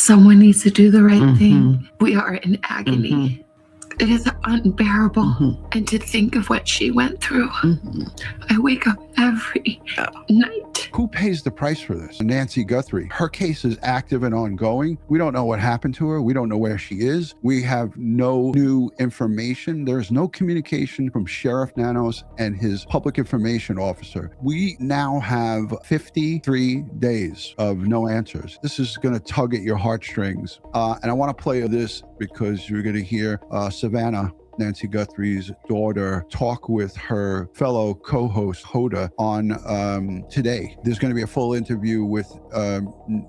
Someone needs to do the right thing. We are in agony. It is unbearable. And to think of what she went through. I wake up every night. Who pays the price for this? Nancy Guthrie. Her case is active and ongoing. We don't know what happened to her. We don't know where she is. We have no new information. There's no communication from Sheriff Nanos and his public information officer. We now have 53 days of no answers. This is going to tug at your heartstrings. And I want to play this because you're going to hear Savannah, Nancy Guthrie's daughter, talk with her fellow co-host Hoda on today. There's going to be a full interview with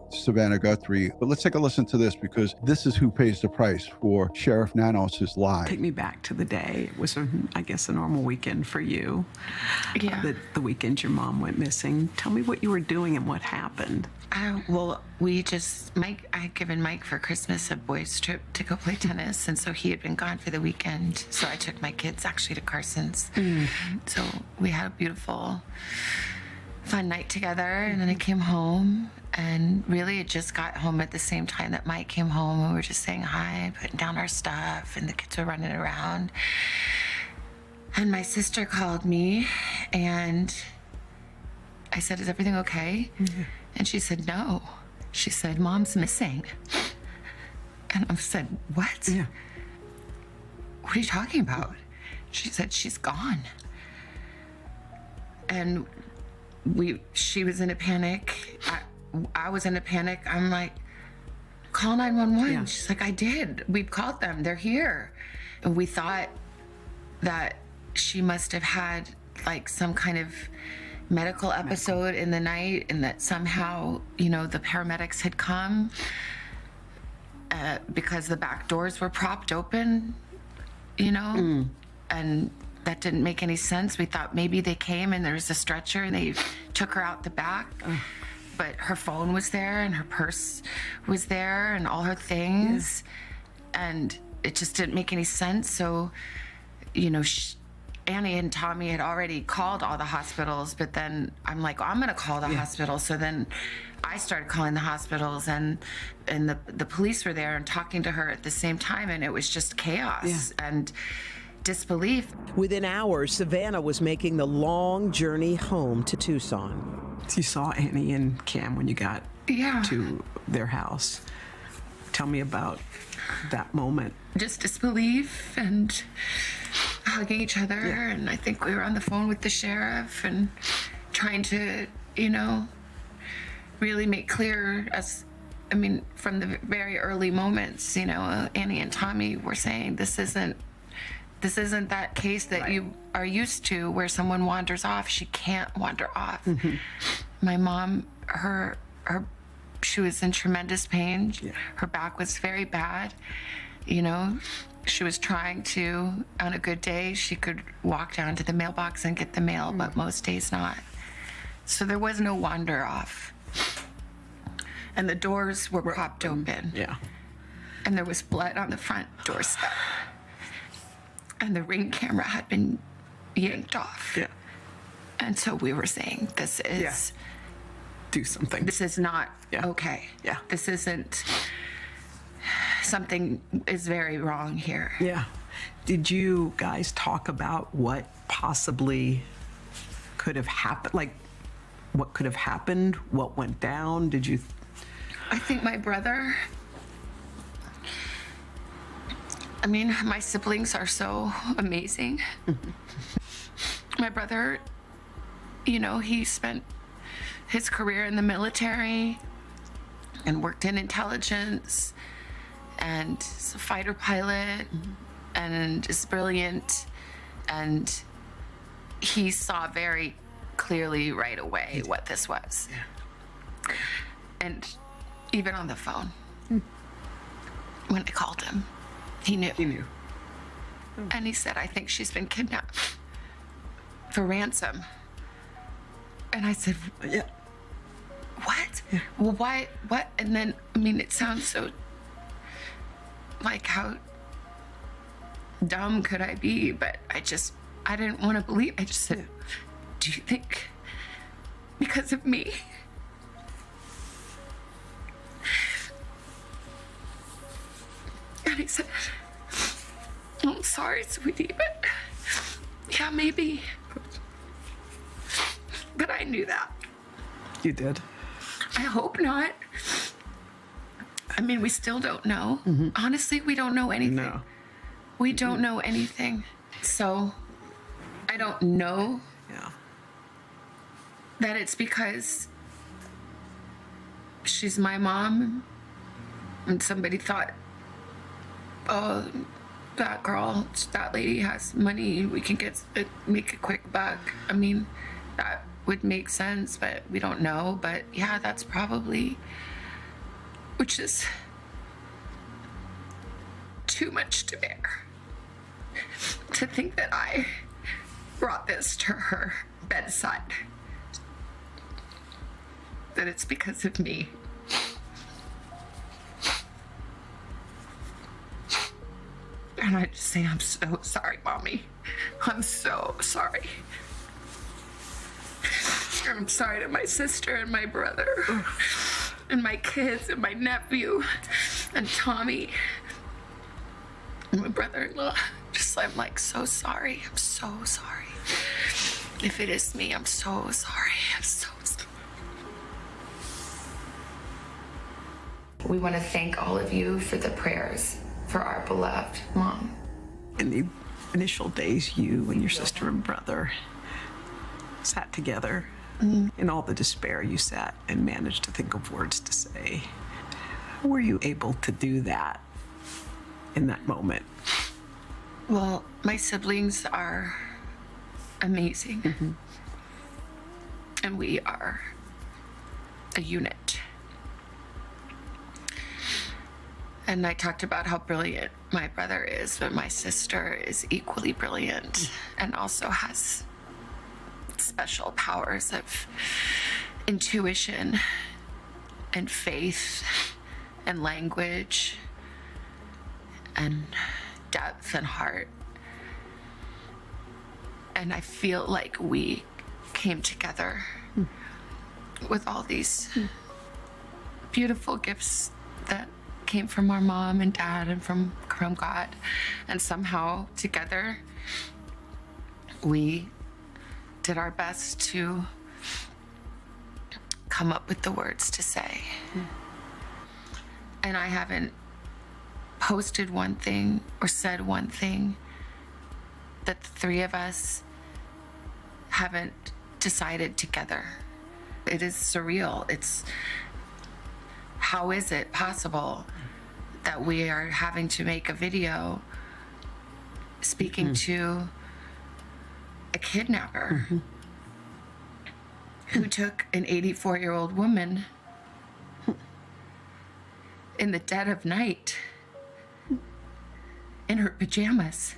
Savannah Guthrie, but let's take a listen to this because this is who pays the price for Sheriff Nanos' lie. Take me back to the day. It was, I guess, a normal weekend for you. Yeah. The weekend your mom went missing. Tell me what you were doing and what happened. Well, I had given Mike for Christmas a boys' trip to go play tennis, and so he had been gone for the weekend. So I took my kids actually to Carson's. So we had a beautiful, fun night together, and then I came home, and really it just got home at the same time that Mike came home, and we were just saying hi, putting down our stuff, and the kids were running around. And my sister called me, and I said, "Is everything okay?" And she said, "No." She said, "Mom's missing." And I said, "What? Yeah. What are you talking about?" She said, "She's gone." And she was in a panic. I was in a panic. I'm like, "Call 911. Yeah. She's like, "I did. We've called them. They're here." And we thought that she must have had like some kind of medical episode in the night, and that somehow, the paramedics had come because the back doors were propped open, and that didn't make any sense. We thought maybe they came and there was a stretcher and they took her out the back, but her phone was there and her purse was there and all her things, and it just didn't make any sense. So, Annie and Tommy had already called all the hospitals, but then I'm like, I'm gonna call the hospital. So then I started calling the hospitals, and the police were there and talking to her at the same time, and it was just chaos and disbelief. Within hours, Savannah was making the long journey home to Tucson. You saw Annie and Cam when you got to their house. Tell me about that moment. Just disbelief and hugging each other, and I think we were on the phone with the sheriff and trying to, really make clear from the very early moments, Annie and Tommy were saying this isn't that case that you are used to where someone wanders off. She can't wander off. My mom, she was in tremendous pain. Her back was very bad. She was trying to, on a good day, she could walk down to the mailbox and get the mail, but most days not. So there was no wander off. And the doors were propped open. Yeah. And there was blood on the front doorstep. And the Ring camera had been yanked off. Yeah. And so we were saying, this is... Do something. This is not okay. Yeah. This isn't... Something is very wrong here. Yeah. Did you guys talk about what possibly could have happened? Like, what could have happened? What went down? Did you... I think my brother... my siblings are so amazing. My brother, he spent his career in the military and worked in intelligence, and is a fighter pilot, and is brilliant, and he saw very clearly right away what this was. And even on the phone, when I called him, he knew. And he said, "I think she's been kidnapped for ransom." And I said, "What? Well, why? What?" And then, it sounds so like, how dumb could I be? But I didn't want to believe. I just said, "Do you think because of me I said, I'm sorry, sweetie, but yeah, maybe. But I knew that. You did? I hope not. I mean, we still don't know. Honestly, we don't know anything. No. We don't know anything. So I don't know Yeah. that it's because she's my mom and somebody thought, oh, that girl, that lady has money, we can make a quick buck. I mean, that would make sense, but we don't know. But yeah, that's probably, which is too much to bear. To think that I brought this to her bedside, that it's because of me. And I just say, I'm so sorry, Mommy. I'm so sorry. I'm sorry to my sister and my brother and my kids and my nephew and Tommy and my brother-in-law. I'm like so sorry. I'm so sorry. If it is me, I'm so sorry. I'm so sorry. We want to thank all of you for the prayers for our beloved mom. In the initial days, you and your sister and brother sat together. In all the despair, you sat and managed to think of words to say. How were you able to do that in that moment? Well, my siblings are amazing. And we are a unit. And I talked about how brilliant my brother is, but my sister is equally brilliant and also has special powers of intuition and faith and language and depth and heart. And I feel like we came together with all these beautiful gifts that came from our mom and dad and from God. And somehow together we did our best to come up with the words to say. And I haven't posted one thing or said one thing that the three of us haven't decided together. It is surreal. It's, how is it possible that we are having to make a video speaking to a kidnapper who took an 84-year-old woman in the dead of night in her pajamas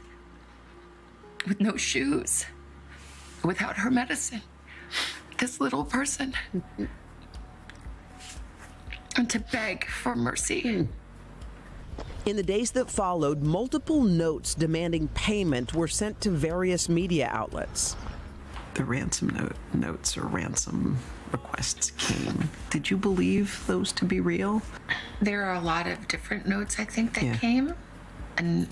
with no shoes, without her medicine, this little person, and to beg for mercy. In the days that followed, multiple notes demanding payment were sent to various media outlets. The ransom notes or ransom requests came. Did you believe those to be real? There are a lot of different notes, I think, that came. And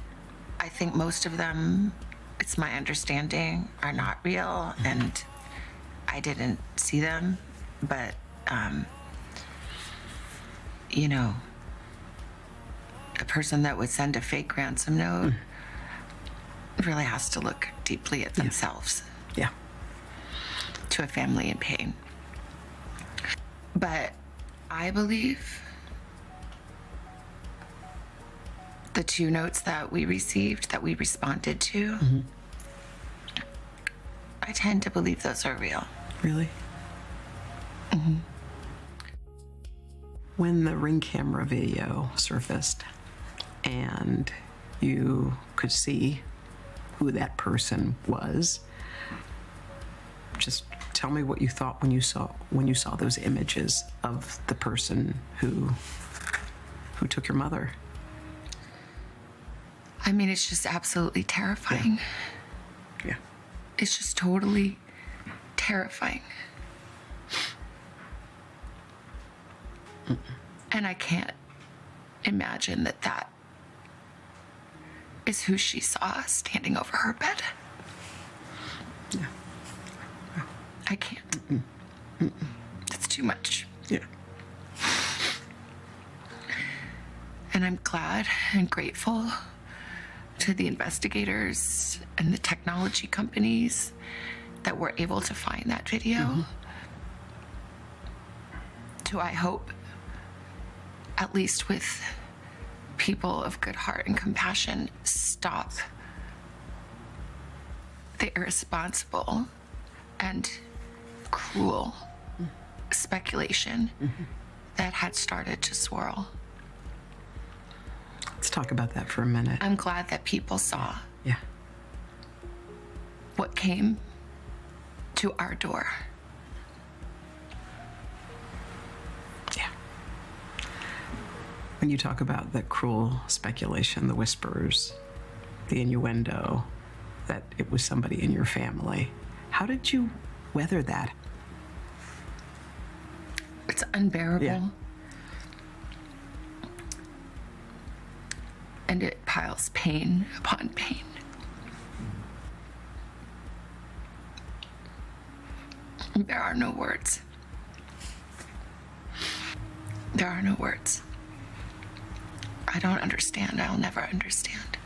I think most of them, it's my understanding, are not real. And I didn't see them. But, you know, a person that would send a fake ransom note really has to look deeply at themselves. Yeah. To a family in pain. But I believe the two notes that we received, that we responded to, I tend to believe those are real. Really? When the Ring camera video surfaced and you could see who that person was, just tell me what you thought when you saw those images of the person who took your mother. I mean, it's just absolutely terrifying. Yeah. It's just totally terrifying. And I can't imagine that is who she saw standing over her bed. Yeah. I can't. It's too much. Yeah. And I'm glad and grateful to the investigators and the technology companies that were able to find that video. To, I hope, at least with people of good heart and compassion, stop the irresponsible and cruel speculation that had started to swirl. Let's talk about that for a minute. I'm glad that people saw Yeah. what came to our door. Yeah. When you talk about the cruel speculation, the whispers, the innuendo that it was somebody in your family, how did you weather that? It's unbearable. Yeah. And it piles pain upon pain. There are no words. There are no words. I don't understand. I'll never understand.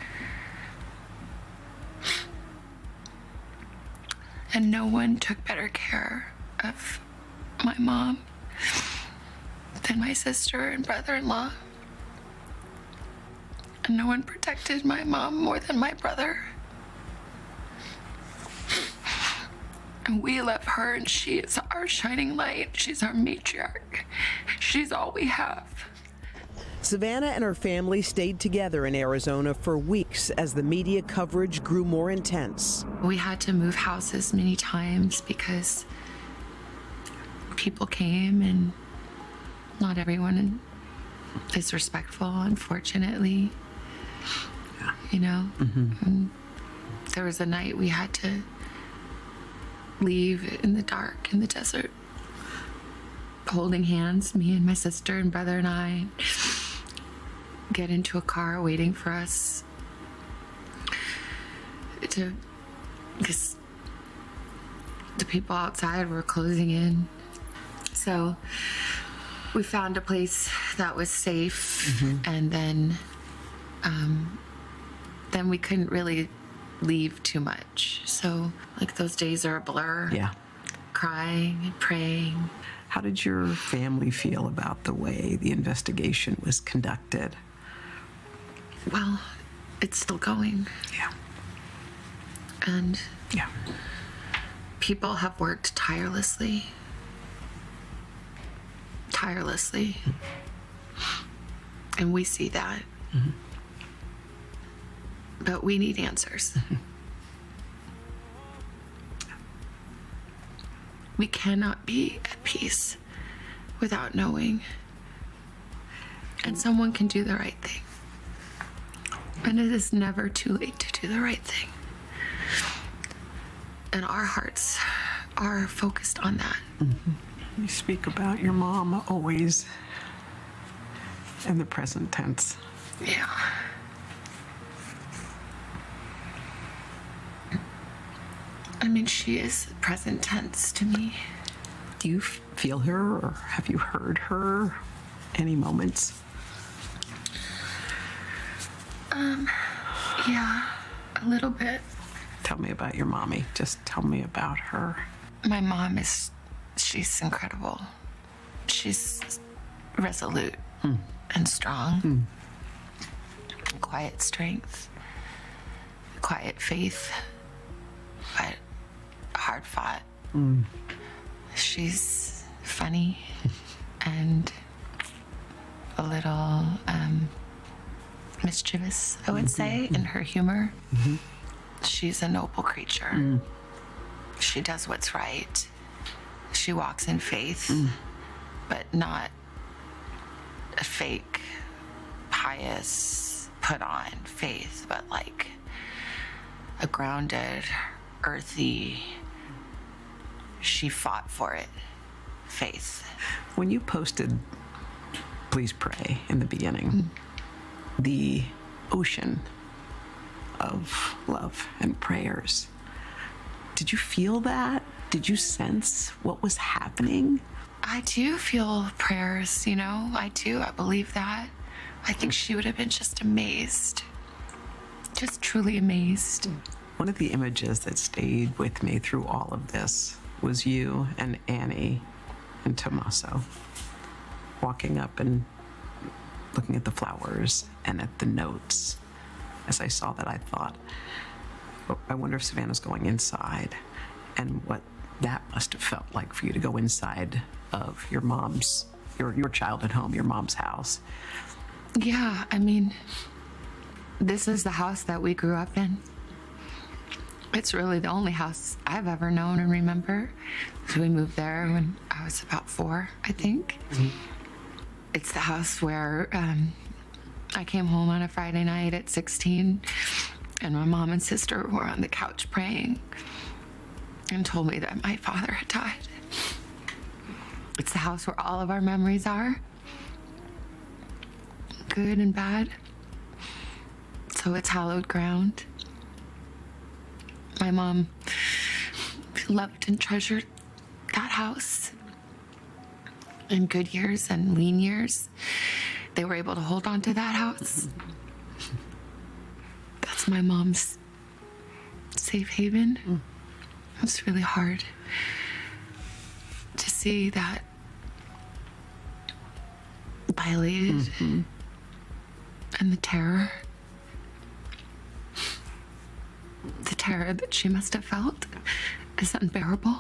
And no one took better care of my mom than my sister and brother-in-law. And no one protected my mom more than my brother. And we love her, and she is our shining light. She's our matriarch. She's all we have. Savannah and her family stayed together in Arizona for weeks as the media coverage grew more intense. We had to move houses many times because people came, and not everyone is respectful, unfortunately. You know? And there was a night we had to leave in the dark in the desert, holding hands, me and my sister and brother and I, get into a car waiting for us to, because the people outside were closing in. So we found a place that was safe, and then we couldn't really leave too much. So like those days are a blur. Yeah. Crying and praying. How did your family feel about the way the investigation was conducted? Well, it's still going. Yeah. And Yeah. people have worked tirelessly. And we see that. But we need answers. We cannot be at peace without knowing. And someone can do the right thing. And it is never too late to do the right thing. And our hearts are focused on that. You speak about your mom always in the present tense. Yeah. I mean, she is present tense to me. Do you feel her, or have you heard her any moments? Yeah, a little bit. Tell me about your mommy. Just tell me about her. My mom she's incredible. She's resolute and strong. Quiet strength, quiet faith, but hard fought. She's funny and a little mischievous, I would say, in her humor. She's a noble creature. She does what's right. She walks in faith, but not a fake, pious, put on faith, but like a grounded, earthy, she fought for it faith. When you posted Please Pray in the beginning, the ocean of love and prayers. Did you feel that? Did you sense what was happening? I do feel prayers, you know, I do. I believe that. I think she would have been just amazed. Just truly amazed. One of the images that stayed with me through all of this was you and Annie and Tommaso walking up and looking at the flowers and at the notes. As I saw that, I thought, oh, I wonder if Savannah's going inside, and what that must have felt like for you to go inside of your mom's, your childhood home, your mom's house. Yeah, I mean, this is the house that we grew up in. It's really the only house I've ever known and remember. So we moved there when I was about 4, I think. Mm-hmm. It's the house where I came home on a Friday night at 16, and my mom and sister were on the couch praying and told me that my father had died. It's the house where all of our memories are, good and bad. So it's hallowed ground. My mom loved and treasured that house. In good years and lean years, they were able to hold on to that house. That's my mom's safe haven. It's really hard to see that violated, and the terror that she must have felt is unbearable.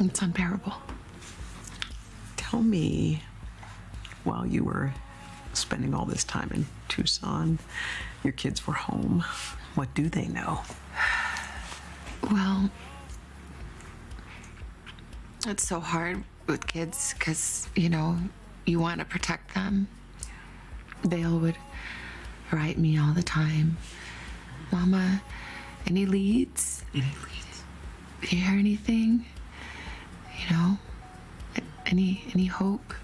It's unbearable. Tell me, while you were spending all this time in Tucson, your kids were home, what do they know? Well, it's so hard with kids because, you know, you want to protect them. Dale would write me all the time, Mama, any leads? Any leads? Do you hear anything? You know, any hope?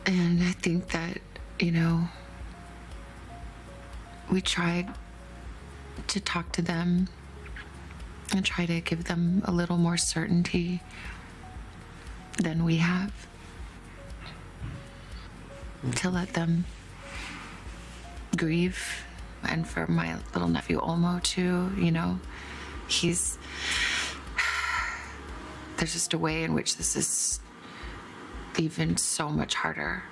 And I think that, you know, we tried to talk to them and try to give them a little more certainty than we have, to let them grieve. And for my little nephew Olmo too, you know, there's just a way in which this is even so much harder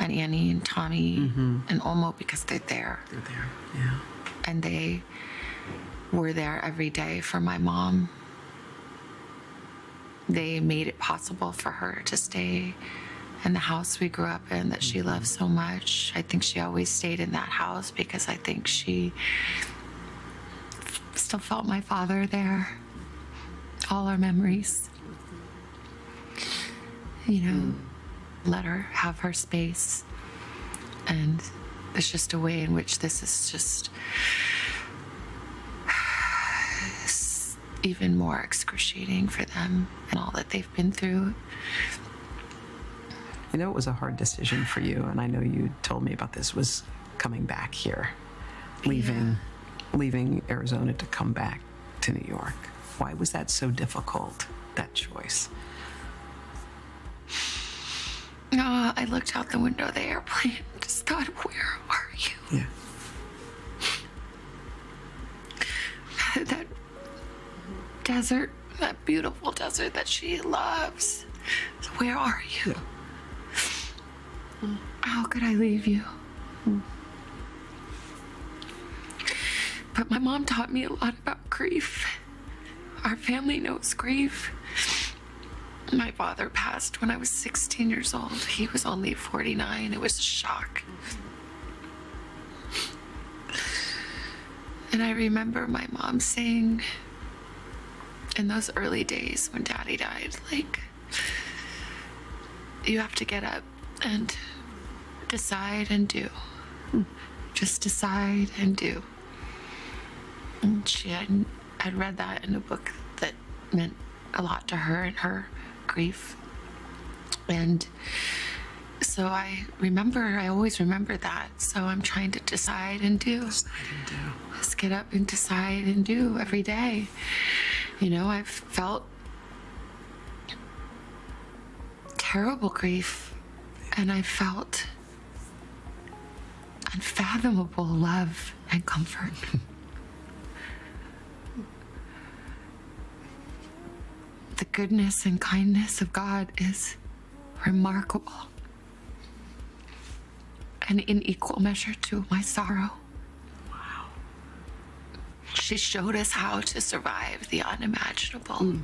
on Annie and Tommy and Olmo because they're there. They're there, yeah. And they were there every day for my mom. They made it possible for her to stay in the house we grew up in that she loved so much. I think she always stayed in that house because I think she still felt my father there. All our memories. You know, let her have her space. And there's just a way in which this is just even more excruciating for them and all that they've been through. I know it was a hard decision for you, and I know you told me about this, was coming back here, leaving Arizona to come back to New York. Why was that so difficult, that choice? I looked out the window of the airplane and just thought, where are you? Yeah. That desert, that beautiful desert that she loves. Where are you? Yeah. How could I leave you? But my mom taught me a lot about grief. Our family knows grief. My father passed when I was 16 years old. He was only 49. It was a shock. And I remember my mom saying in those early days when Daddy died, like, you have to get up and decide and do. Just decide and do. And she had read that in a book that meant a lot to her and her grief. And so I always remember that. So I'm trying to decide and do. Just get up and decide and do every day. You know, I've felt terrible grief, and I felt unfathomable love and comfort. The goodness and kindness of God is remarkable, and in equal measure to my sorrow. Wow. She showed us how to survive the unimaginable.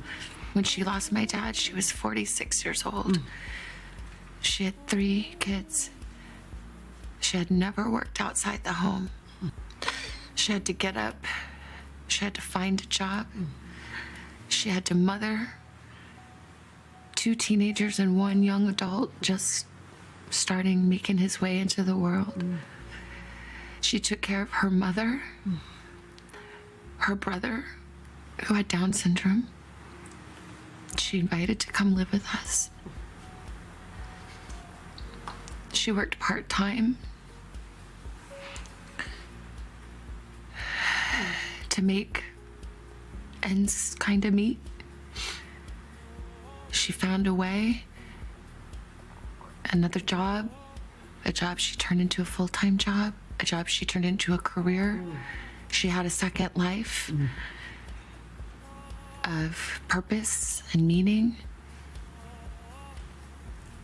When she lost my dad, she was 46 years old. She had 3 kids. She had never worked outside the home. She had to get up. She had to find a job. She had to mother 2 teenagers and 1 young adult just starting making his way into the world. She took care of her mother, her brother, who had Down syndrome. She invited to come live with us. She worked part-time to make ends kind of meet. She found a way, another job, a job she turned into a full-time job, a job she turned into a career. She had a second life of purpose and meaning.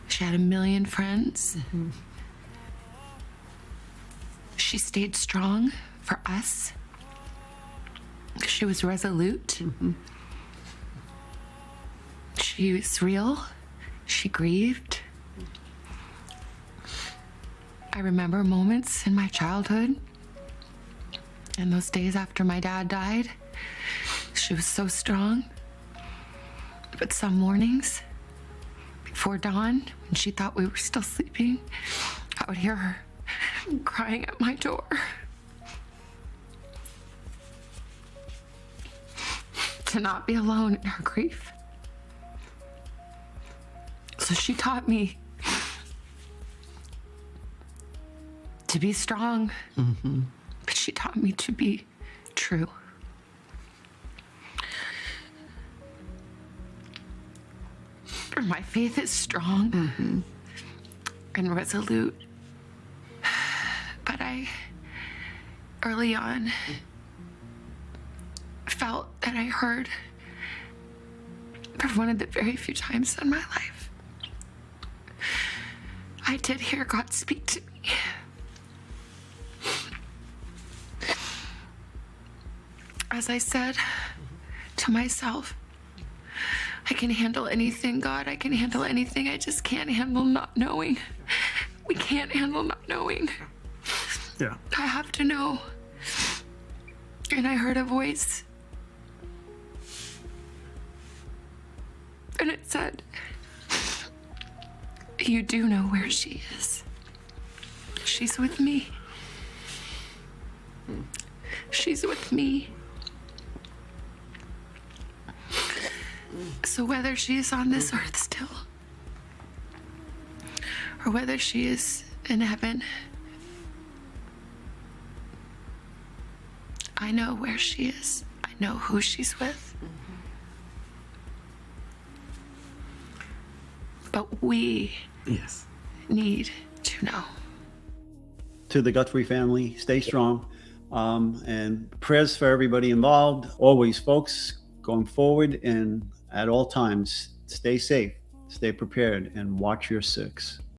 She had 1 million friends. She stayed strong for us. She was resolute. She was real. She grieved. I remember moments in my childhood, in those days after my dad died. She was so strong. But some mornings, before dawn, when she thought we were still sleeping, I would hear her crying at my door. To not be alone in her grief. So she taught me to be strong, but she taught me to be true. My faith is strong and resolute, but I, early on, felt that I heard, for one of the very few times in my life, I did hear God speak to me. As I said to myself, I can handle anything, God. I can handle anything. I just can't handle not knowing. We can't handle not knowing. Yeah. I have to know. And I heard a voice. And it said, you do know where she is. She's with me. She's with me. So whether she is on this earth still, or whether she is in heaven, I know where she is. I know who she's with. But we need to know. To the Guthrie family, stay strong. And prayers for everybody involved. Always, folks, going forward and at all times, stay safe, stay prepared, and watch your 6.